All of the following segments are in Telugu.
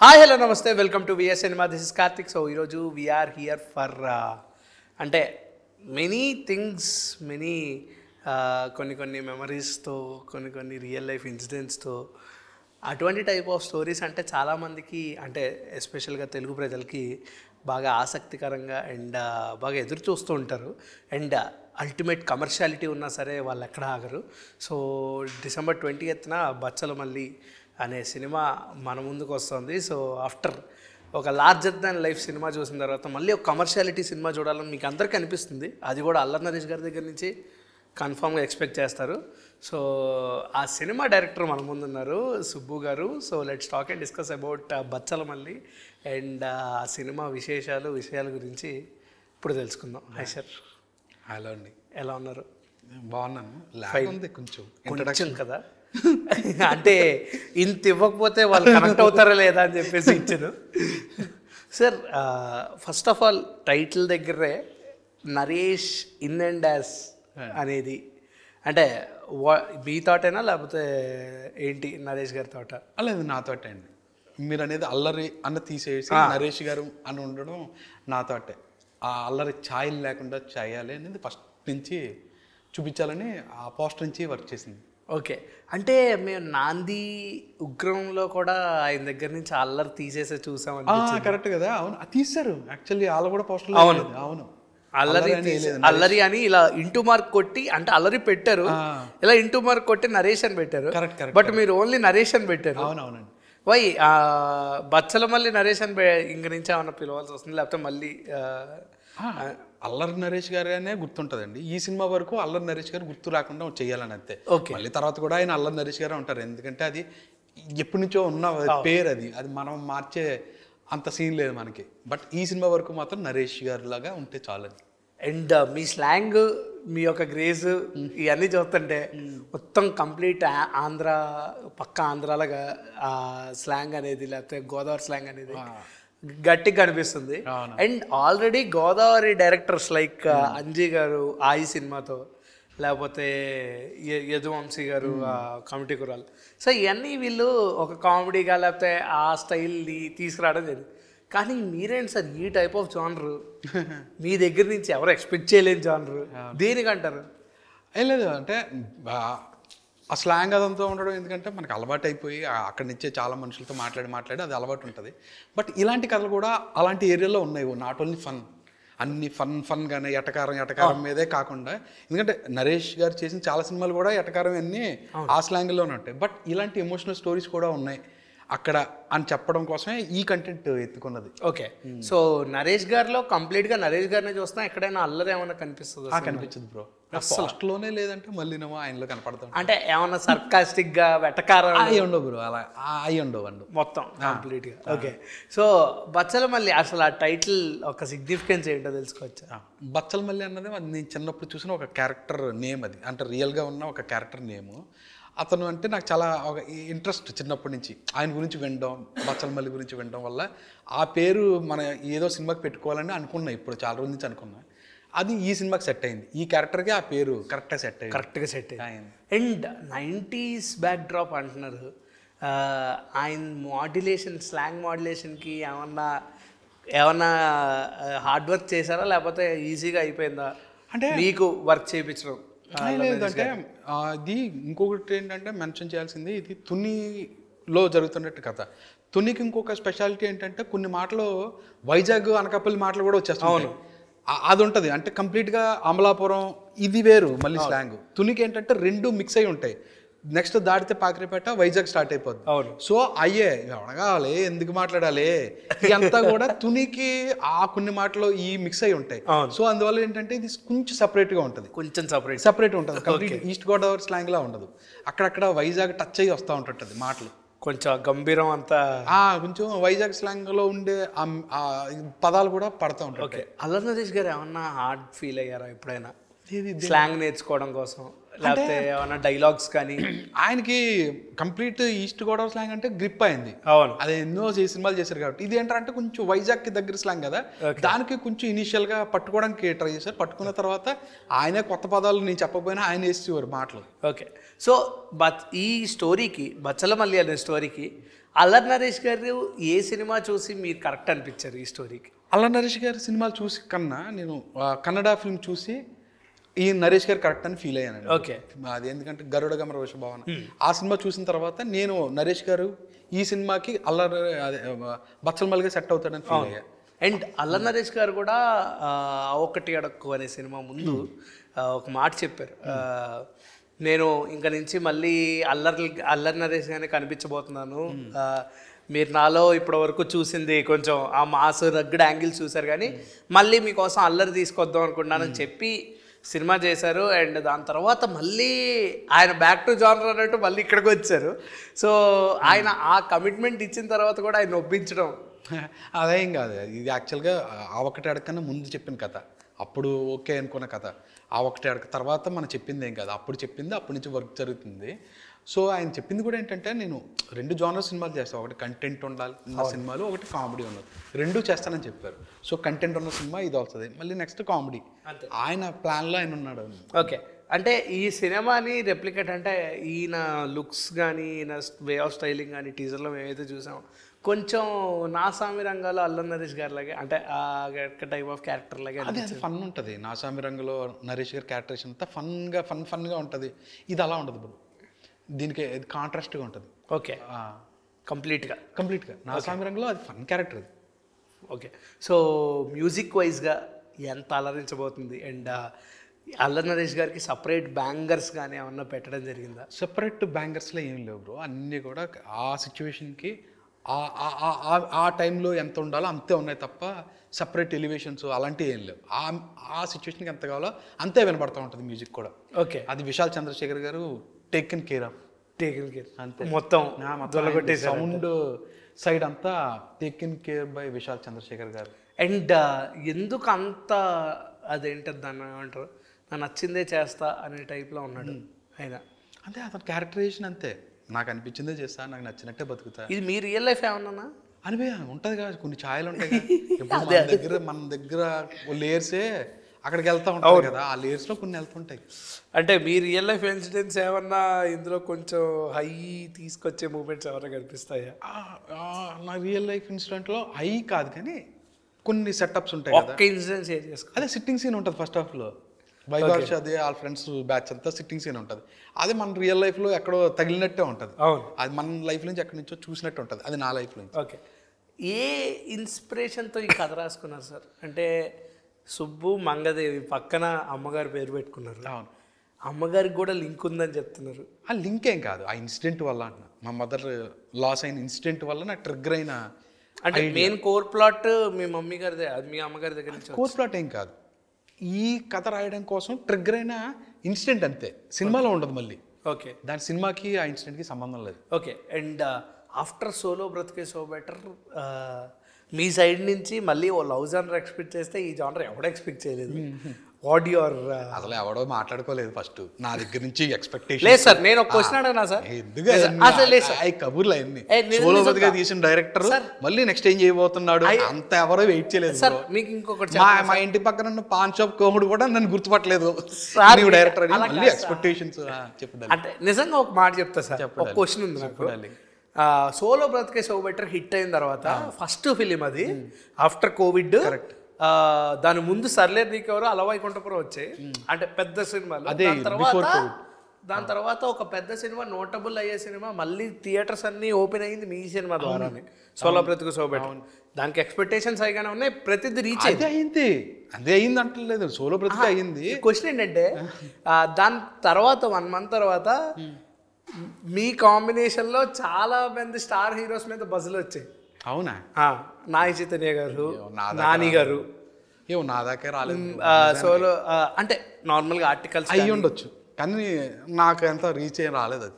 హాయ్ హలో నమస్తే welcome to V S cinema. This is Karthik. So ఈరోజు వీఆర్ హియర్ ఫర్ అంటే మెనీ థింగ్స్ కొన్ని మెమరీస్తో కొన్ని రియల్ లైఫ్ ఇన్సిడెంట్స్తో అటువంటి టైప్ ఆఫ్ స్టోరీస్ అంటే చాలామందికి అంటే ఎస్పెషల్గా తెలుగు ప్రజలకి బాగా ఆసక్తికరంగా అండ్ బాగా ఎదురు చూస్తూ ఉంటారు. అండ్ అల్టిమేట్ కమర్షియాలిటీ ఉన్నా సరే వాళ్ళు ఎక్కడ ఆగరు. సో December 20th బచ్చల మల్లి అనే సినిమా మన ముందుకు వస్తుంది. సో ఆఫ్టర్ ఒక లార్జర్ దాన్ లైఫ్ సినిమా చూసిన తర్వాత మళ్ళీ ఒక కమర్షియాలిటీ సినిమా చూడాలని మీకు అందరికీ అనిపిస్తుంది. అది కూడా అల్లరి నరేష్ గారి దగ్గర నుంచి కన్ఫామ్గా ఎక్స్పెక్ట్ చేస్తారు. సో ఆ సినిమా డైరెక్టర్ మన ముందు ఉన్నారు, సుబ్బు గారు. So let's talk and discuss about Bachala Malli and ఆ సినిమా విషయాల గురించి ఇప్పుడు తెలుసుకుందాం. Hi sir. హలో అండి, ఎలా ఉన్నారు? బాగున్నాను. కొంచెం కదా అంటే ఇంత ఇవ్వకపోతే వాళ్ళు కనెక్ట్ అవుతారా లేదా అని చెప్పేసి ఇచ్చాను. Sir first of all title దగ్గరే నరేష్ ఇన్ అండ్ యాస్ అనేది అంటే మీ థాటేనా లేకపోతే ఏంటి నరేష్ గారి థాట? లేదు, నా తోటే అండి. మీరు అనేది అల్లరి అన్న తీసేసి నరేష్ గారు అని ఉండడం నా తోటే. ఆ అల్లరి ఛాయలు లేకుండా చేయాలి అనేది ఫస్ట్ నుంచి చూపించాలని ఆ పోస్టర్ నుంచి వర్క్ చేసింది. ఓకే, అంటే మేము నాంది ఉగ్రంలో కూడా ఆయన దగ్గర నుంచి అల్లరి తీసేసే చూసామని. కరెక్ట్ కదా, అవును, తీశారు యాక్చువల్లీ వాళ్ళు కూడా పోస్టర్. అవును అవును, అల్లరి అని ఇలా ఇంటూ మార్క్ కొట్టి అంటే అల్లరి పెట్టారు, ఇలా ఇంటూ మార్క్ కొట్టి నరేషన్ పెట్టారు. బట్ మీరు ఓన్లీ నరేషన్ పెట్టారు. అవునవునండి. వై బచ్చల మళ్ళీ నరేషన్ ఇంక నుంచి ఏమన్నా పిలవాల్సి వస్తుంది లేకపోతే మళ్ళీ అల్లరి నరేష్ గారనే గుర్తుంటుందండి. ఈ సినిమా వరకు అల్లరి నరేష్ గారు గుర్తు రాకుండా చేయాలని అంతే. మళ్ళీ తర్వాత కూడా ఆయన అల్లరి నరేష్ గారే ఉంటారు, ఎందుకంటే అది ఎప్పటి నుంచో ఉన్న పేరు. అది మనం మార్చే అంత సీన్ లేదు మనకి. బట్ ఈ సినిమా వరకు మాత్రం నరేష్ గారు లాగా ఉంటే చాలని. అండ్ మీ స్లాంగ్, మీ యొక్క గ్రేజ్ ఇవన్నీ చూస్తుంటే మొత్తం కంప్లీట్ ఆంధ్ర పక్క ఆంధ్రాలాగా స్లాంగ్ అనేది లేకపోతే గోదావరి స్లాంగ్ అనేది గట్టిగా కనిపిస్తుంది. And already Godavari directors like Anji గారు ఆయి సినిమాతో, లేకపోతే యదువంశీ గారు కమిటీ కురాలు, సో ఇవన్నీ వీళ్ళు ఒక కామెడీగా లేకపోతే ఆ స్టైల్ని తీసుకురావడం జరిగింది. కానీ మీరేంటి సార్ ఈ టైప్ ఆఫ్ జానరు మీ దగ్గర నుంచి ఎవరు ఎక్స్పెక్ట్ చేయలేని జానరు, దేనికంటారు? ఏం లేదు, అంటే ఆ స్లాంగ్ అదంతా ఉండడం ఎందుకంటే మనకు అలవాటు అయిపోయి అక్కడి నుంచే చాలా మనుషులతో మాట్లాడి అది అలవాటు ఉంటుంది. బట్ ఇలాంటి కథలు కూడా అలాంటి ఏరియాలో ఉన్నాయి. నాట్ ఓన్లీ ఫన్, అన్ని ఫన్గానే ఎటకారం మీదే కాకుండా, ఎందుకంటే నరేష్ గారు చేసిన చాలా సినిమాలు కూడా ఎటకారం అన్నీ ఆ స్లాంగ్లోనే ఉంటాయి. బట్ ఇలాంటి ఎమోషనల్ స్టోరీస్ కూడా ఉన్నాయి అక్కడ అని చెప్పడం కోసమే ఈ కంటెంట్ ఎత్తుకున్నది. ఓకే, సో నరేష్ గారిలో కంప్లీట్గా నరేష్ గారిని చూస్తాం, ఎక్కడైనా అల్లరి ఏమైనా కనిపిస్తుంది? కనిపించదు బ్రో, ఫస్ట్లోనే లేదంటే మళ్ళీ ఆయనలో కనపడతాం. అంటే ఏమన్నా సర్కాస్టిక్గా వెటకారం ఉండవు బ్రో, అలా ఉండవు మొత్తం కంప్లీట్గా. ఓకే, సో బచ్చల మల్లి అసలు ఆ టైటిల్ ఒక సిగ్నిఫికెన్స్ ఏంటో తెలుసుకోవచ్చు? బచ్చల మల్లి అన్నది నేను చిన్నప్పుడు చూసిన ఒక క్యారెక్టర్ నేమ్, అది అంటే రియల్గా ఉన్న ఒక క్యారెక్టర్ నేము. అతను అంటే నాకు చాలా ఒక ఇంట్రెస్ట్ చిన్నప్పటి నుంచి ఆయన గురించి వినడం, బచ్చల మల్లి గురించి వినడం వల్ల ఆ పేరు మన ఏదో సినిమాకి పెట్టుకోవాలని అనుకున్నా. ఇప్పుడు చాలా రోజుల నుంచి అనుకున్నా, అది ఈ సినిమాకి సెట్ అయింది. ఈ క్యారెక్టర్కి ఆ పేరు కరెక్ట్గా సెట్ అయింది. అండ్ 90s బ్యాక్ డ్రాప్ అంటున్నారు, ఆయన మాడ్యులేషన్, స్లాంగ్ మాడ్యులేషన్కి ఏమన్నా హార్డ్ వర్క్ చేశారా లేకపోతే ఈజీగా అయిపోయిందా అంటే మీకు వర్క్ చేయించడం? లేదంటే ఇది ఇంకొకటి ఏంటంటే మెన్షన్ చేయాల్సింది, ఇది తునిలో జరుగుతున్నట్టు కథ. తునికి ఇంకొక స్పెషాలిటీ ఏంటంటే కొన్ని మాటలు వైజాగ్ అనకాపల్లి మాటలు కూడా వచ్చేస్తాయి. అది ఉంటుంది అంటే కంప్లీట్గా అమలాపురం ఇది వేరు మళ్ళీ స్లాంగ్. తునికి ఏంటంటే రెండు మిక్స్ అయి ఉంటాయి. నెక్స్ట్ దాటితే పాకిరిపేట, వైజాగ్ స్టార్ట్ అయిపోద్ది. సో అయ్యే అడగాలి, ఎందుకు మాట్లాడాలి, ఇదంతా కూడా తునికి ఆ కొన్ని మాటలు ఈ మిక్స్ అయి ఉంటాయి. సో అందువల్ల ఏంటంటే ఇది కొంచెం సపరేట్గా ఉంటుంది, కొంచెం సపరేట్ ఉంటుంది. కంప్లీట్ ఈస్ట్ గోదావరి స్లాంగ్ లా ఉండదు. అక్కడక్కడ వైజాగ్ టచ్ అయ్యి వస్తూ ఉంటుంటుంది మాటలు, కొంచెం గంభీరం అంతా కొంచెం వైజాగ్ స్లాంగ్లో ఉండే పదాలు కూడా పడుతూ ఉంటాయి. ఓకే, అల్లరి నరేష్ గారు ఏమన్నా హార్డ్ ఫీల్ అయ్యారా ఎప్పుడైనా స్లాంగ్ నేర్చుకోవడం కోసం, లేకపోతే ఏమన్నా డైలాగ్స్ కానీ? ఆయనకి కంప్లీట్ ఈస్ట్ గోదావరి స్లాంగ్ అంటే గ్రిప్ అయింది. అవును, అదే ఎన్నో సినిమాలు చేశారు కాబట్టి. ఇది ఏంటంటే కొంచెం వైజాగ్కి దగ్గర స్లాంగ్ కదా, దానికి కొంచెం ఇనీషియల్గా పట్టుకోవడానికి ట్రై చేశారు. పట్టుకున్న తర్వాత ఆయనే కొత్త పదాలు నేను చెప్పకపోయినా ఆయన వేసేవారు మాటలు. ఓకే, సో ఈ స్టోరీకి బచ్చల మల్లి అనే స్టోరీకి అల్లరి నరేష్ గారు ఏ సినిమా చూసి మీరు కరెక్ట్ అనిపించారు ఈ స్టోరీకి? అల్ల నరేష్ గారి సినిమాలు చూసి కన్నా నేను కన్నడ ఫిల్మ్ చూసి ఈ నరేష్ గారు కరెక్ట్ అని ఫీల్ అయ్యానండి. ఓకే. అది ఎందుకంటే గరుడ గమర వృషభావన ఆ సినిమా చూసిన తర్వాత నేను నరేష్ గారు ఈ సినిమాకి అదే బచ్చలమల్లిగా సెట్ అవుతాడని ఫీల్ అయ్యా. అండ్ అల్లరి నరేష్ గారు కూడా ఒకటి అడక్కు అనే సినిమా ముందు ఒక మాట చెప్పారు, నేను ఇంక నుంచి మళ్ళీ అల్లరి నరేష్ గానే కనిపించబోతున్నాను, మీరు నాలో ఇప్పటి వరకు చూసింది కొంచెం ఆ మాస్ రగ్గడ్ యాంగిల్స్ చూసారు కానీ మళ్ళీ మీకోసం అల్లరి తీసుకొద్దాం అనుకుంటున్నానని చెప్పి సినిమా చేశారు. అండ్ దాని తర్వాత మళ్ళీ ఆయన బ్యాక్ టు జానర్ అన్నట్టు మళ్ళీ ఇక్కడికి వచ్చారు. సో ఆయన ఆ కమిట్మెంట్ ఇచ్చిన తర్వాత కూడా ఆయన ఒప్పించడం అదేం కాదు, ఇది యాక్చువల్గా ఆ ఒకటి అడగకన్నా ముందు చెప్పిన కథ, అప్పుడు ఓకే అనుకున్న కథ. ఆ ఒకటి అడగ తర్వాత మనం చెప్పింది ఏం కాదు, అప్పుడు చెప్పింది అప్పటి నుంచి వర్క్ జరుగుతుంది. సో ఆయన చెప్పింది కూడా ఏంటంటే నేను 2 జానర్ సినిమాలు చేస్తాను, ఒకటి కంటెంట్ ఉండాలి ఉన్న సినిమాలు, ఒకటి కామెడీ ఉన్నది, 2 చేస్తానని చెప్పారు. సో కంటెంట్ ఉన్న సినిమా ఇది అవుతుంది, మళ్ళీ నెక్స్ట్ కామెడీ, ఆయన ప్లాన్లో ఆయన ఉన్నాడు. ఓకే. అంటే ఈ సినిమాని రెప్లికేట్ అంటే ఈయన లుక్స్ కానీ ఈయన వే ఆఫ్ స్టైలింగ్ కానీ టీజర్లో మేమైతే చూసాం కొంచెం నాసామి రంగాలో అల్లరి నరేష్ గారి లాగే, అంటే ఆ టైప్ ఆఫ్ క్యారెక్టర్ లాగే అది ఫన్ ఉంటుంది. నాసామి రంగంలో నరేష్ గారి క్యారెక్టరేషన్ అంతా ఫన్గా ఉంటుంది. ఇది అలా ఉండదు బ్రో, దీనికి ఇది కాంట్రాస్ట్గా ఉంటుంది. ఓకే. కంప్లీట్గా నాసామి రంగంలో అది ఫన్ క్యారెక్టర్ అది. ఓకే. సో మ్యూజిక్ వైజ్గా ఎంత అలరించబోతుంది? అండ్ అల్లరి నరేష్ గారికి సపరేట్ బ్యాంగర్స్ కానీ ఏమన్నా పెట్టడం జరిగిందా? సెపరేట్ బ్యాంగర్స్లో ఏం లేవు బ్రో, అన్నీ కూడా ఆ సిచ్యువేషన్కి ఆ టైంలో ఎంత ఉండాలో అంతే ఉన్నాయి తప్ప సపరేట్ ఎలివేషన్స్ అలాంటివి ఏం లేవు. ఆ సిచ్యువేషన్కి ఎంత కావాలో అంతే వినపడుతూ ఉంటుంది మ్యూజిక్ కూడా. ఓకే. అది విశాల్ చంద్రశేఖర్ గారు టేకెన్ కేర్ అంతే, మొత్తం సౌండ్ సైడ్ అంతా taken care by Vishal Chandrashekhar గారు. అండ్ ఎందుకు అంత అదేంటది దాన్ని ఏమంటారు, నాకు నచ్చిందే చేస్తా అనే టైప్లో ఉన్నాడు ఆయన. అంతే, అతని క్యారెక్టరైజేషన్ అంతే, నాకు అనిపించిందే చేస్తా, నాకు నచ్చినట్టే బతుకుతా. ఇది మీ రియల్ లైఫ్ ఏమన్నా అనిపోయా ఉంటుంది కదా, కొన్ని ఛాయలు ఉంటాయి మన దగ్గర లేయర్సే అక్కడికి వెళ్తూ ఉంటాయి కదా, ఆ లేయర్స్లో కొన్ని వెళ్తుంటాయి. అంటే మీ రియల్ లైఫ్ ఇన్సిడెంట్స్ ఏమన్నా ఇందులో కొంచెం హై తీసుకొచ్చే మూమెంట్స్ ఏమన్నా కనిపిస్తాయా? నా రియల్ లైఫ్ ఇన్సిడెంట్లో హై కాదు కానీ కొన్ని సెటప్స్ ఉంటాయి కదా. ఒక్క ఇన్సిడెంట్ షేర్ చేసుకో. అదే సిట్టింగ్ సీన్ ఉంటుంది ఫస్ట్ హాఫ్లో, వైవర్ష అదే వాళ్ళ ఫ్రెండ్స్ బ్యాచ్ అంతా సిట్టింగ్ సీన్ ఉంటుంది. అది మన రియల్ లైఫ్లో ఎక్కడో తగిలినట్టే ఉంటుంది. అవును, అది మన లైఫ్ నుంచి ఎక్కడి నుంచో చూసినట్టు ఉంటుంది, అది నా లైఫ్ నుంచి. ఓకే. ఏ ఇన్స్పిరేషన్తో ఈ కథ రాసుకున్నారు సార్? అంటే సుబ్బు మంగదేవి పక్కన అమ్మగారి పేరు పెట్టుకున్నారు. అవును, అమ్మగారికి కూడా లింక్ ఉందని చెప్తున్నారు. ఆ లింక్ ఏం కాదు, ఆ ఇన్సిడెంట్ వల్ల అంటున్నా, మా మదర్ లాస్ అయిన ఇన్సిడెంట్ వల్ల నాకు ట్రిగ్గర్ అయిన. అంటే మెయిన్ కోర్ ప్లాట్ మీ మమ్మీ గారిదే, మీ అమ్మగారి దగ్గర నుంచి కోర్ ప్లాట్ ఏం కాదు, ఈ కథ రాయడం కోసం ట్రిగ్గర్ అయిన ఇన్సిడెంట్ అంతే, సినిమాలో ఉండదు మళ్ళీ. ఓకే. దాని సినిమాకి ఆ ఇన్సిడెంట్కి సంబంధం లేదు. ఓకే. అండ్ ఆఫ్టర్ సోలో బ్రతికే సో బెటర్ మీ సైడ్ నుంచి మళ్ళీ ఓ లవ్ జానర్ ఎక్స్పెక్ట్ చేస్తే ఈ జానర్ ఎవడో ఎక్స్పెక్ట్ చేయలేదు. వాట్ యువర్ అసలు ఎవడో మాట్లాడుకోలేదు ఫస్ట్ నా దగ్గర నుంచి ఎక్స్పెక్టేషన్. లేదు సార్, నేను ఒక క్వశ్చన్ అడగనా సార్? కబుర్లు అన్ని సోలో బతిగా తీసిన డైరెక్టర్ మళ్ళీ నెక్స్ట్ ఏం చేయబోతున్నాడు అంత ఎవరో వెయిట్ చేయలేదు సార్. మీకు ఇంకొకటి, మా ఇంటి పక్కన ఉన్న పాన్ షాప్ కోముడు కూడా నన్ను గుర్తుపట్టలేదు డైరెక్టర్ అని. మళ్ళీ ఎక్స్పెక్టేషన్స్ చెప్పండి. అంటే నిజంగా ఒక మాట చెప్తా సార్, ఒక క్వశ్చన్ ఉంది నాకు. సోలో బ్రతికే సో బెటర్ హిట్ అయిన తర్వాత ఫస్ట్ ఫిలిం అది ఆఫ్టర్ కోవిడ్. దాని ముందు సర్లే నీకెవరు అలవైకుంఠపురం వచ్చాయి, అంటే పెద్ద సినిమాలు. దాని తర్వాత ఒక పెద్ద సినిమా నోటబుల్ అయ్యే సినిమా మళ్ళీ థియేటర్స్ అన్ని ఓపెన్ అయింది మీ సినిమా ద్వారానే, సోలో బ్రతికే సో బెటర్. దానికి ఎక్స్పెక్టేషన్స్ అయిగానే ఉన్నాయి, ప్రతిదీ రీచ్ అయింది. అదే అయింది అంటలేదు, సోలో బ్రతికే అయింది. క్వశ్చన్ ఏంటంటే దాని తర్వాత 1 month తర్వాత మీ కాంబినేషన్లో చాలా మంది స్టార్ హీరోస్ మీద బజ్లు వచ్చాయి. అవునా? నాగ చైతన్య గారు, నాని గారు. ఏమో నా దాకా రాలేదు. సోలో అంటే నార్మల్గా ఆర్టికల్స్ అయ్యి ఉండొచ్చు కానీ నాకు ఎంత రీచ్ అయ్యి రాలేదు అది.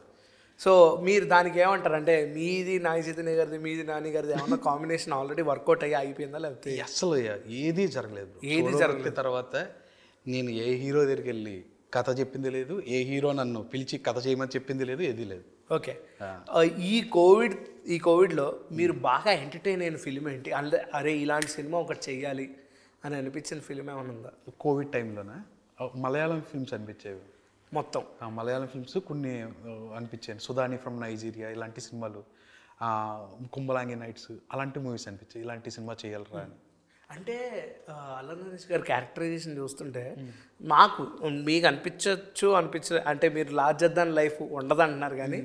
సో మీరు దానికి ఏమంటారు? అంటే మీది నాగ చైతన్య గారిది, మీది నాని గారిది ఏమన్నా కాంబినేషన్ ఆల్రెడీ వర్కౌట్ అయ్యి అయిపోయిందా లేకపోతే? అసలు ఏది జరగలేదు. తర్వాత నేను ఏ హీరో దగ్గరికి వెళ్ళి కథ చెప్పింది లేదు, ఏ హీరో నన్ను పిలిచి కథ చేయమని చెప్పింది లేదు, ఏది లేదు. ఓకే. ఈ కోవిడ్లో మీరు బాగా ఎంటర్టైన్ అయిన ఫిలిం ఏంటి? అంటే అరే ఇలాంటి సినిమా ఒకటి చెయ్యాలి అని అనిపించిన ఫిలిం ఏమైనా ఉందా? కోవిడ్ టైంలోనే మలయాళం ఫిల్మ్స్ అనిపించేవి మొత్తం. మలయాళం ఫిల్మ్స్ కొన్ని అనిపించాయి, సుధాని ఫ్రమ్ నైజీరియా ఇలాంటి సినిమాలు. కుంభలాంగి నైట్స్ అలాంటి మూవీస్ అనిపించాయి, ఇలాంటి సినిమా చేయాలరా అని. అంటే అల్లు నరేష్ గారి క్యారెక్టరైజేషన్ చూస్తుంటే మాకు మీకు అనిపించదు అంటే మీరు లార్జర్ దాన్ లైఫ్ ఉండదు అంటున్నారు కానీ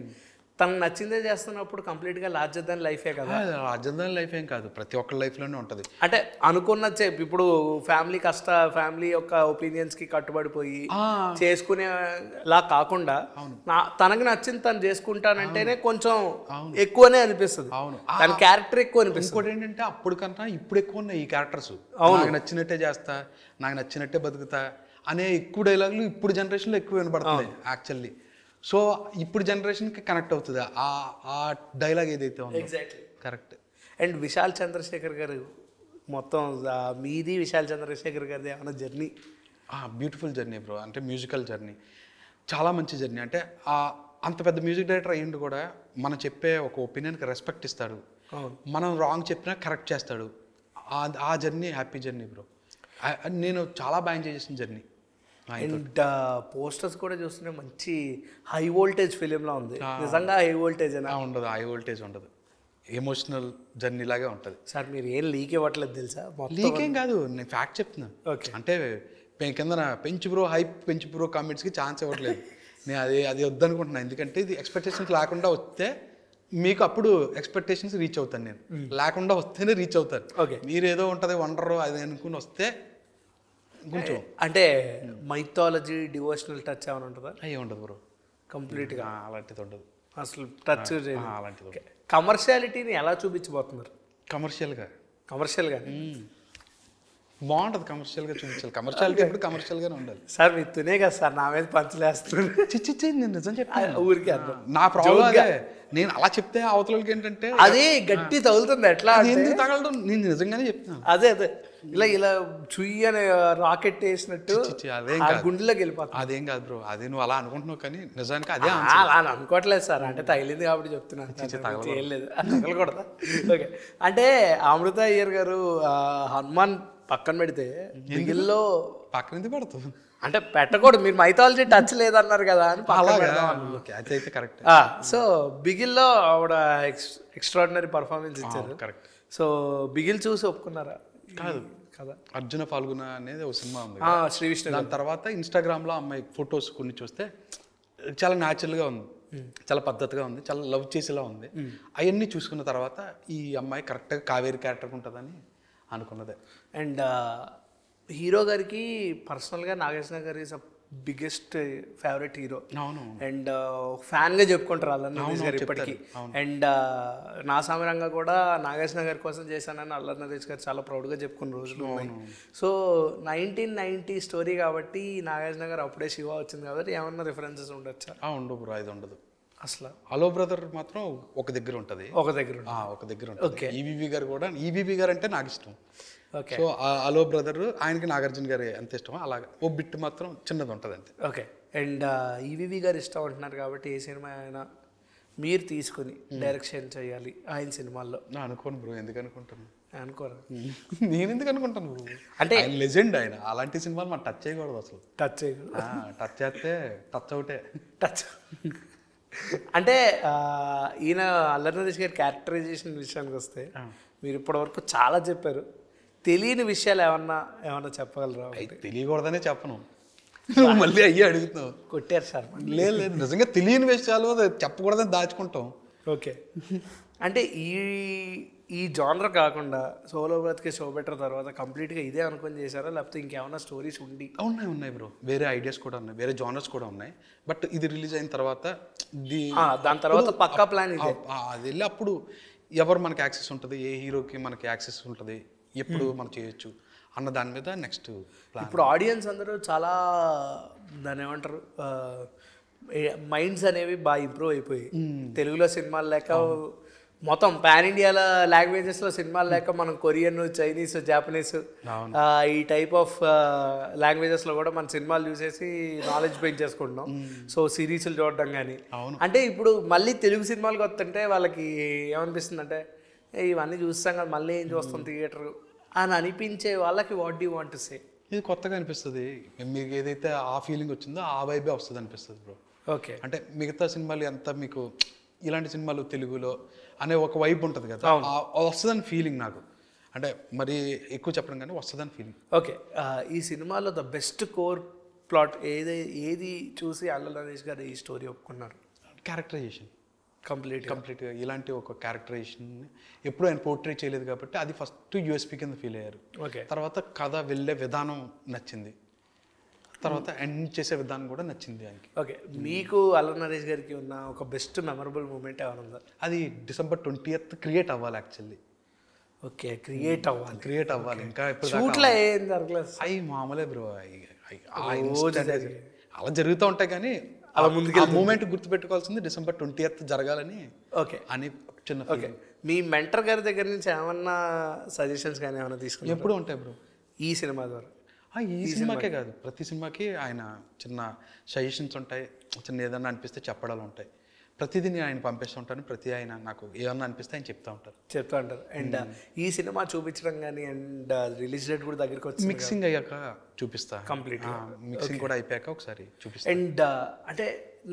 తనకు నచ్చిందే చేస్తున్నప్పుడు కంప్లీట్గా లార్జర్ దాన్ లైఫే కదా. రాజధాని లైఫ్ ఏం కాదు, ప్రతి ఒక్కరి లైఫ్లోనే ఉంటుంది. అంటే అనుకున్న ఇప్పుడు ఫ్యామిలీ యొక్క ఒపీనియన్స్కి కట్టుబడిపోయి చేసుకునేలా కాకుండా తనకు నచ్చింది తను చేసుకుంటానంటేనే కొంచెం ఎక్కువనే అనిపిస్తుంది. అవును, తన క్యారెక్టర్ ఎక్కువ అనిపిస్తుంది. ఇంకోటి ఏంటంటే అప్పుడు కన్నా ఇప్పుడు ఎక్కువ ఉన్నాయి ఈ క్యారెక్టర్స్. నాకు నచ్చినట్టే చేస్తా, నాకు నచ్చినట్టే బతుకుతా అనే ఎక్కువ డైలాగులు ఇప్పుడు జనరేషన్లో ఎక్కువ వినపడుతున్నాయి యాక్చువల్లీ. సో ఇప్పుడు జనరేషన్కి కనెక్ట్ అవుతుంది ఆ డైలాగ్ ఏదైతే ఉందో. Exactly correct. And Vishal Chandrashekhar గారు మొత్తం మీది విశాల్ చంద్రశేఖర్ గారిది ఏమైనా జర్నీ? బ్యూటిఫుల్ జర్నీ బ్రో, అంటే మ్యూజికల్ జర్నీ, చాలా మంచి జర్నీ. అంటే అంత పెద్ద మ్యూజిక్ డైరెక్టర్ అయ్యిండు కూడా మనం చెప్పే ఒక ఒపీనియన్కి రెస్పెక్ట్ ఇస్తాడు, మనం రాంగ్ చెప్పినా కరెక్ట్ చేస్తాడు. ఆ జర్నీ హ్యాపీ జర్నీ బ్రో. నేను చాలా బాగా ఎంజాయ్ చేసిన జర్నీ. అండ్ పోస్టర్స్ కూడా చూస్తుంటే మంచి హై వోల్టేజ్ ఫిలింలా ఉంది. నిజంగా హై వోల్టేజ్ ఉండదు, హై వోల్టేజ్ ఉండదు, ఎమోషనల్ జర్నీ లాగే ఉంటుంది. సార్ మీరు ఏం లీక్ ఇవ్వట్లేదు తెలుసా? లీక్ ఏం కాదు, నేను ఫ్యాక్ట్ చెప్తున్నాను. ఓకే, అంటే కింద పెంచు బ్రో హైప్ పెంచు బ్రో కామెంట్స్కి ఛాన్స్ ఇవ్వట్లేదు. నేను అది వద్దనుకుంటున్నాను, ఎందుకంటే ఇది ఎక్స్పెక్టేషన్స్ లేకుండా వస్తే మీకు అప్పుడు ఎక్స్పెక్టేషన్స్ రీచ్ అవుతాను, నేను లేకుండా వస్తేనే రీచ్ అవుతాను. ఓకే, మీరు ఏదో ఉంటుంది వండర్ అది అనుకుని వస్తే కొంచెం అంటే మైథాలజీ డివోషనల్ టచ్ ఏమైనా ఉంటుందా? అయ్యి ఉండదు బ్రో, కంప్లీట్గా అలాంటిది ఉండదు, అసలు టచ్ అలాంటిది. కమర్షియాలిటీని ఎలా చూపించబోతున్నారు? కమర్షియల్గా బాగుంటుంది, కమర్షియల్గా చూపించాలి. కమర్షియాలిటీ ఎప్పుడు కమర్షియల్గానే ఉండాలి. సార్ మీరు తినే కదా సార్ నా మీద పంచలేస్తున్నారు. చిచ్చి నేను నిజం చెప్పాను, ఊరికే నా ప్రాబ్లం అదే. నేను అలా చెప్తే అవతలకి ఏంటంటే అది గట్టి తగులుతుంది. ఎట్లా ఎందుకు తగలడం, నేను నిజంగానే చెప్తాను. అదే ఇలా చుయ్యి అనే రాకెట్ వేసినట్టు గుండెలోకి వెళ్ళిపోతుంది. అదేం కాదు బ్రో, అది నువ్వు అలా అనుకుంటున్నావు కానీ నిజానికి అదే అలా అనుకోవట్లేదు సార్, అంటే తగిలింది కాబట్టి చెప్తున్నాను. చేయలేదు తగలకూడదా? ఓకే, అంటే అమృత అయ్యర్ గారు హనుమాన్ పక్కన పెడితే బిగిల్లో పక్కన ఎందుకు పెడతావు అంటే పెట్టకూడదు, మీరు మైథాలజీ టచ్ లేదన్నారు కదా అని. అదైతే కరెక్ట్. సో బిగిల్లో ఆవిడ ఎక్స్ట్రాడినరీ పర్ఫార్మెన్స్ ఇచ్చారు. కరెక్ట్. సో బిగిల్ చూసి ఒప్పుకున్నారా? కాదు కదా, అర్జున ఫాల్గుణ అనేది ఒక సినిమా ఉంది శ్రీ విష్ణు. దాని తర్వాత ఇన్స్టాగ్రామ్లో అమ్మాయి ఫొటోస్ కొన్ని చూస్తే చాలా న్యాచురల్గా ఉంది, చాలా పద్ధతిగా ఉంది, చాలా లవ్ చేసేలా ఉంది. అవన్నీ చూసుకున్న తర్వాత ఈ అమ్మాయి కరెక్ట్గా కావేరి క్యారెక్టర్ ఉంటుందని అనుకున్నదే. అండ్ హీరో గారికి పర్సనల్గా నాగార్జున గారు is a biggest favourite hero. అవును. అండ్ ఫ్యాన్గా చెప్పుకుంటారు అల్లు నరేష్ గారు ఇప్పటికీ. అండ్ నా సామరంగా కూడా నాగార్జున గారి కోసం చేశానని అల్లు నరేష్ గారు చాలా ప్రౌడ్గా చెప్పుకున్న రోజులు ఉన్నాయి. సో 1990 స్టోరీ కాబట్టి నాగార్జున గారు అప్పుడే శివ వచ్చింది కాబట్టి ఏమన్నా రిఫరెన్సెస్ ఉండొచ్చా? ఉండవు బ్రో, అది ఉండదు అసలు. హలో బ్రదర్ మాత్రం ఒక దగ్గర ఉంటుంది. ఒక దగ్గర ఉంటుంది. ఈవీవి గారు కూడా, ఈవీవి గారు అంటే నాకు ఇష్టం. ఓకే. సో హలో బ్రదర్ ఆయనకి నాగార్జున గారు ఎంత ఇష్టమో అలాగే ఓ బిట్ మాత్రం చిన్నది ఉంటుంది అంతే. ఓకే. అండ్ ఈవీవి గారు ఇష్టం అంటున్నారు కాబట్టి ఏ సినిమా అయినా మీరు తీసుకుని డైరెక్షన్ చేయాలి ఆయన సినిమాల్లో? నా అనుకోను బ్రో, ఎందుకు అనుకుంటాను? అనుకోరా? నేను ఎందుకు అనుకుంటాను? అంటే లెజెండ్ ఆయన, అలాంటి సినిమాలు మనం టచ్ చేయకూడదు అసలు. టచ్ చేయకూడదు, టచ్ చేస్తే టచ్ అవుటే. టచ్ అంటే ఈయన అల్లు నరేష్ గారి క్యారెక్టరైజేషన్ విషయానికి వస్తే మీరు ఇప్పటివరకు చాలా చెప్పారు, తెలియని విషయాలు ఏమన్నా చెప్పగలరా? తెలియకూడదనే చెప్పను, మళ్ళీ అయ్యి అడుగుతున్నావు. కొట్టారు సార్. లేదు నిజంగా తెలియని విషయాలు చెప్పకూడదని దాచుకుంటాం. ఓకే. అంటే ఈ జానర్ కాకుండా సోలో బ్రతికే షో బెటర్ తర్వాత కంప్లీట్గా ఇదే అనుకొని చేశారా, లేకపోతే ఇంకేమైనా స్టోరీస్ ఉండి? ఉన్నాయి బ్రో, వేరే ఐడియాస్ కూడా ఉన్నాయి, వేరే జానర్స్ కూడా ఉన్నాయి. బట్ ఇది రిలీజ్ అయిన తర్వాత దాని తర్వాత పక్కా ప్లాన్ ఇది. అది వెళ్ళి అప్పుడు ఎవరు మనకి యాక్సెస్ ఉంటుంది, ఏ హీరోకి మనకి యాక్సెస్ ఉంటుంది, ఎప్పుడు మనం చేయొచ్చు అన్న దాని మీద నెక్స్ట్ ప్లాన్. ఇప్పుడు ఆడియన్స్ అందరూ చాలా దాన్ని ఏమంటారు, మైండ్స్ అనేవి బాగా ఇంప్రూవ్ అయిపోయి తెలుగులో సినిమాలు లేక మొత్తం పాన్ ఇండియాలో లాంగ్వేజెస్లో సినిమాలు లేక మనం కొరియన్, చైనీస్, జాపనీస్ ఈ టైప్ ఆఫ్ లాంగ్వేజెస్లో కూడా మన సినిమాలు చూసేసి నాలెడ్జ్ పెంచేసుకుంటున్నాం. సో సిరీస్లు చూడడం కానీ. అంటే ఇప్పుడు మళ్ళీ తెలుగు సినిమాలకు వస్తుంటే వాళ్ళకి ఏమనిపిస్తుంది అంటే ఇవన్నీ చూస్తాం కదా మళ్ళీ ఏం చూస్తాం థియేటర్ అని అనిపించే వాళ్ళకి what do want to say? ఇది కొత్తగా అనిపిస్తుంది, మీకు ఏదైతే ఆ ఫీలింగ్ వచ్చిందో ఆ వైబే వస్తుంది అనిపిస్తుంది బ్రో. ఓకే. అంటే మిగతా సినిమాలు ఎంత మీకు ఇలాంటి సినిమాలు తెలుగులో అనే ఒక వైబ్ ఉంటుంది కదా, వస్తుందని ఫీలింగ్ నాకు. అంటే మరి ఎక్కువ చెప్పడం కానీ వస్తుందని ఫీలింగ్. ఓకే, ఈ సినిమాలో ద బెస్ట్ కోర్ ప్లాట్ ఏది చూసి అల్లు నరేష్ గారు ఈ స్టోరీ ఒప్పుకున్నారు? క్యారెక్టరైజేషన్ కంప్లీట్గా ఇలాంటి ఒక క్యారెక్టరైజేషన్ ఎప్పుడు ఆయన పోర్ట్రే చేయలేదు కాబట్టి అది ఫస్ట్ యూఎస్పీ కింద ఫీల్ అయ్యారు. ఓకే, తర్వాత కథ వెళ్ళే విధానం నచ్చింది, తర్వాత ఎండ్ చేసే విధానం కూడా నచ్చింది ఆయనకి. ఓకే, మీకు అల్లు నరేష్ గారికి ఉన్న ఒక బెస్ట్ మెమరబుల్ మూమెంట్ ఏమైనా ఉందా? అది December 20th క్రియేట్ అవ్వాలి యాక్చువల్లీ. ఓకే, క్రియేట్ అవ్వాలి. ఇంకా ఇప్పుడు షూట్లో ఏం జరగలేదు, అవి మామూలే బ్రో, అలా జరుగుతూ ఉంటాయి కానీ అలా ముందుకు మూమెంట్ గుర్తుపెట్టుకోవాల్సింది December 20th జరగాలని. ఓకే అని చిన్న. ఓకే, మీ మెంటర్ గారి దగ్గర నుంచి ఏమన్నా సజెషన్స్ కానీ ఏమైనా తీసుకుని ఎప్పుడు ఉంటాయి బ్రో ఈ సినిమా ద్వారా? ఈ సినిమాకే కాదు, ప్రతి సినిమాకి ఆయన చిన్న సజెషన్స్ ఉంటాయి, చిన్న ఏదన్నా అనిపిస్తే చెప్పడాలు ఉంటాయి. ప్రతిదీ నేను ఆయన పంపిస్తుంటాను, ఆయన నాకు ఏమన్నా అనిపిస్తే ఆయన చెప్తా ఉంటారు. అండ్ ఈ సినిమా చూపించడం కానీ అండ్ రిలీజ్ డేట్ కూడా దగ్గరికి వచ్చి మిక్సింగ్ అయ్యాక చూపిస్తా, కంప్లీట్ మిక్సింగ్ కూడా అయిపోయాక ఒకసారి చూపిస్తా. అండ్ అంటే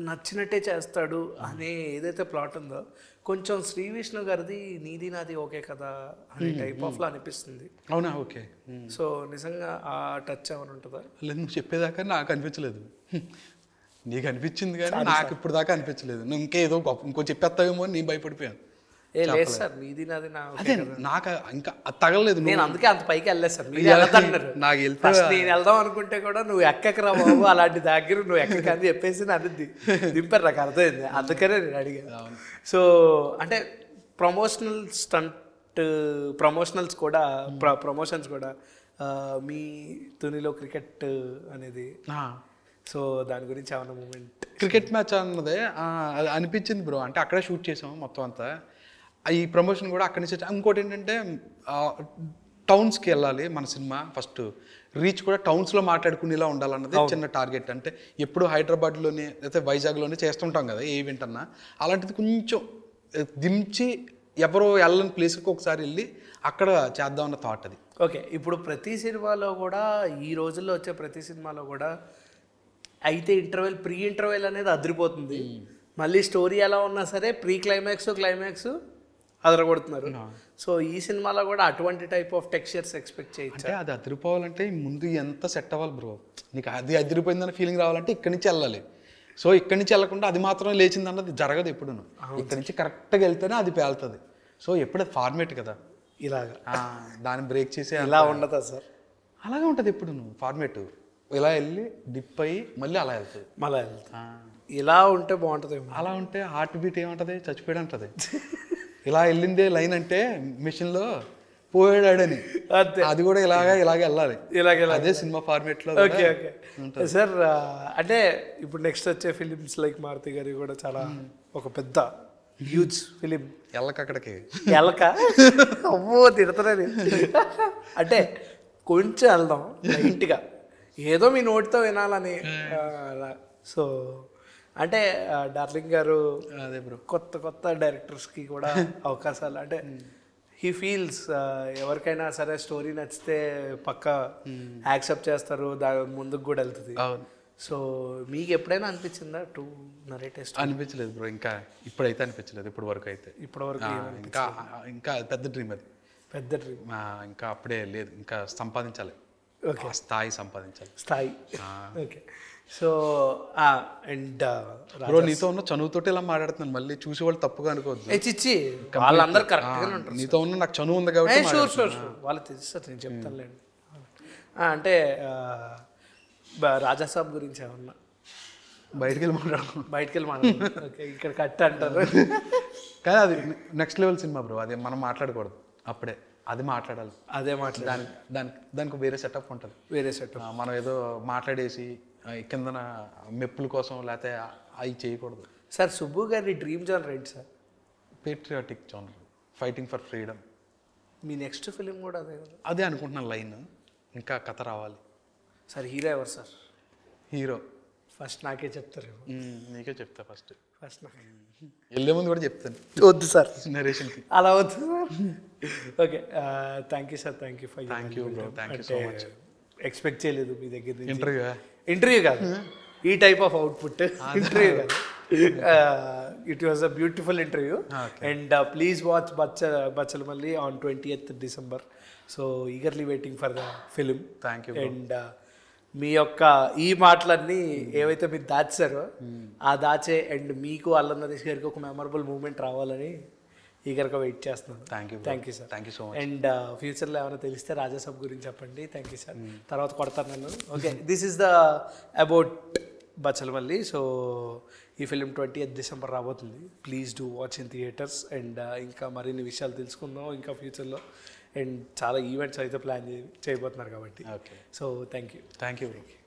నచ్చినట్టే చేస్తాడు అనే ఏదైతే ప్లాట్ ఉందో కొంచెం శ్రీ విష్ణు గారిది నీది నాది ఓకే కదా అనే టైప్ ఆఫ్ లో అనిపిస్తుంది. అవునా? ఓకే. సో నిజంగా ఆ టచ్ ఏమైనా ఉంటుందా? లేదు, నువ్వు చెప్పేదాకా నాకు అనిపించలేదు, నీకు అనిపించింది కానీ నాకు ఇప్పుడు దాకా అనిపించలేదు. నువ్వు ఇంకేదో ఇంకో చెప్పేస్తావేమో అని నేను భయపడిపోయాను. లేదు సార్, మీది నాది అదే నాకు ఇంకా తగలలేదు. నేను అందుకే అంత పైకి వెళ్ళలేదు సార్, మీరు వెళ్తాన్నారు. నాకు నేను వెళ్దాం అనుకుంటే కూడా నువ్వు ఎక్కకరా బాబు అలాంటి దగ్గర నువ్వు ఎక్కక అని చెప్పేసి నన్ను దింపారు, నాకు అర్థమైంది, అందుకనే నేను అడిగాను. సో అంటే ప్రమోషన్స్ కూడా మీ తునిలో క్రికెట్ అనేది, సో దాని గురించి ఏమన్నా మూమెంట్? క్రికెట్ మ్యాచ్ అన్నదే అది అనిపించింది బ్రో. అంటే అక్కడే షూట్ చేసాము మొత్తం అంతా, ఈ ప్రమోషన్ కూడా అక్కడి నుంచి. ఇంకోటి ఏంటంటే టౌన్స్కి వెళ్ళాలి మన సినిమా, ఫస్ట్ రీచ్ కూడా టౌన్స్లో మాట్లాడుకునేలా ఉండాలన్నది చిన్న టార్గెట్. అంటే ఎప్పుడు హైదరాబాద్లోనే లేకపోతే వైజాగ్లోనే చేస్తుంటాం కదా ఏ ఈవెంట్ అన్నా, అలాంటిది కొంచెం దించి ఎవరో వెళ్ళని ప్లేస్కి ఒకసారి వెళ్ళి అక్కడ చేద్దామన్న థాట్ అది. ఓకే, ఇప్పుడు ప్రతి సినిమాలో కూడా ఈ రోజుల్లో వచ్చే ప్రతి సినిమాలో కూడా అయితే ప్రీ ఇంటర్వెల్ అనేది అదిరిపోతుంది, మళ్ళీ స్టోరీ ఎలా ఉన్నా సరే ప్రీ క్లైమాక్స్ అదరగొడుతున్నారు. సో ఈ సినిమాలో కూడా అటువంటి టైప్ ఆఫ్ టెక్స్చర్స్ ఎక్స్పెక్ట్ చేయొచ్చు. అంటే అది అదిరిపోవాలంటే ముందు ఎంత సెట్ అవ్వాలి బ్రో, నీకు అది అదిరిపోయిందన్న ఫీలింగ్ రావాలంటే ఇక్కడి నుంచి వెళ్ళాలి. సో ఇక్కడి నుంచి వెళ్ళకుండా అది మాత్రం లేచింది అన్నది జరగదు ఎప్పుడును, ఇక్కడి నుంచి కరెక్ట్గా వెళ్తేనే అది పేలుతుంది. సో ఎప్పుడు అది ఫార్మేట్ కదా, ఇలాగా దాన్ని బ్రేక్ చేసే ఇలా ఉండదా సార్? అలాగే ఉంటుంది ఎప్పుడును ఫార్మేట్, ఇలా వెళ్ళి డిప్ అయ్యి మళ్ళీ అలా వెళ్తుంది, ఇలా ఉంటే బాగుంటుంది. అలా ఉంటే హార్ట్ బీట్ ఏముంటుంది, చచ్చిపోయాడు అంటది. ఇలా వెళ్ళిందే లైన్ అంటే మిషన్లో పోయాడని, అది కూడా ఇలాగే వెళ్ళాలి, అదే సినిమా ఫార్మేట్ లో. ఓకే సార్, అంటే ఇప్పుడు నెక్స్ట్ వచ్చే ఫిలిమ్స్ లైక్ మారుతి గారి కూడా చాలా ఒక పెద్ద హ్యూజ్ ఫిలిం అక్కడికి అమ్మో తిడతారని అంటే కొంచెం వెళ్దాం లైట్గా, ఏదో మీ నోటితో వినాలని. సో అంటే డార్లింగ్ గారు అదే బ్రో కొత్త డైరెక్టర్స్కి కూడా అవకాశాలు, అంటే హీ ఫీల్స్ ఎవరికైనా సరే స్టోరీ నచ్చితే పక్క యాక్సెప్ట్ చేస్తారు, దాని ముందుకు కూడా వెళ్తుంది. సో మీకు ఎప్పుడైనా అనిపించిందా టు నరేట్? అనిపించలేదు బ్రో, ఇంకా ఇప్పుడైతే అనిపించలేదు, ఇప్పటి వరకు ఇంకా పెద్ద డ్రీమ్ అది, ఇంకా అప్పుడే లేదు, ఇంకా సంపాదించాలి, స్థాయి సంపాదించాలి. ఓకే, సో అండ్ బ్రో నీతో ఉన్న చనువుతోటి ఇలా మాట్లాడుతున్నాను, మళ్ళీ చూసి వాళ్ళు తప్పుగా అనుకోవద్దు, వాళ్ళందరూ కరెక్ట్గానే ఉంటారు. నీతో ఉన్న నాకు చనువు ఉంది కాబట్టి వాళ్ళు తెలుస్తారు, నేను చెప్తానులేండి. అంటే రాజాసాబ్ గురించి ఏమన్నా బయటికి వెళ్ళి మాట్లాడు, ఇక్కడ కట్ అంటారు కానీ అది నెక్స్ట్ లెవెల్ సినిమా బ్రో, అది మనం మాట్లాడకూడదు అప్పుడే, అది మాట్లాడాలి, దానికి వేరే సెటప్ ఉంటుంది, మనం ఏదో మాట్లాడేసి కిందన మెప్పుల కోసం లేకపోతే అవి చేయకూడదు. సార్ సుబ్బు గారి డ్రీమ్ జానర్ ఏంటి sir? Patriotic genre, fighting for freedom. Me next film కూడా అదే కదా? అదే అనుకుంటున్నాను లైన్, ఇంకా కథ రావాలి. సార్ హీరో ఎవరు సార్? హీరో ఫస్ట్ నాకే చెప్తారు? నీకే చెప్తా ఫస్ట్ నాకు వెళ్ళే ముందు కూడా చెప్తాను. వద్దు సార్ నరేషన్కి అలా వద్దు. Okay, thank you sir, thank you bro, thank you so much. Expect చేయలేదు మీ దగ్గర నుంచి ఇంటర్వ్యూ కాదు, ఈ టైప్ ఆఫ్ అవుట్పుట్ ఇంటర్వ్యూ కాదు. It was a beautiful interview and please watch Bachhalamalli on 20th December. So eagerly waiting for the film. Thank you. And మీ యొక్క ఈ మాటలన్నీ ఏవైతే మీరు దాచారో ఆ దాచే అండ్ మీకు అల్లం నరేష్ గారికి ఒక మెమరబుల్ మూమెంట్ రావాలని ఈగర్గా వెయిట్ చేస్తున్నాను. Thank you sir. Thank you so much. And ఫ్యూచర్లో ఏమైనా తెలిస్తే రాజాసాబ్ గురించి చెప్పండి. Thank you sir. తర్వాత కొడతాను నన్ను. Okay, this is the about Bachhala Malli. So ఈ ఫిలిం 20th December రాబోతుంది. Please do watch in theatres. And ఇంకా మరిన్ని విషయాలు తెలుసుకుందాం ఇంకా ఫ్యూచర్లో. అండ్ చాలా ఈవెంట్స్ అయితే ప్లాన్ చేయబోతున్నారు కాబట్టి. Okay, so thank you. Thank you.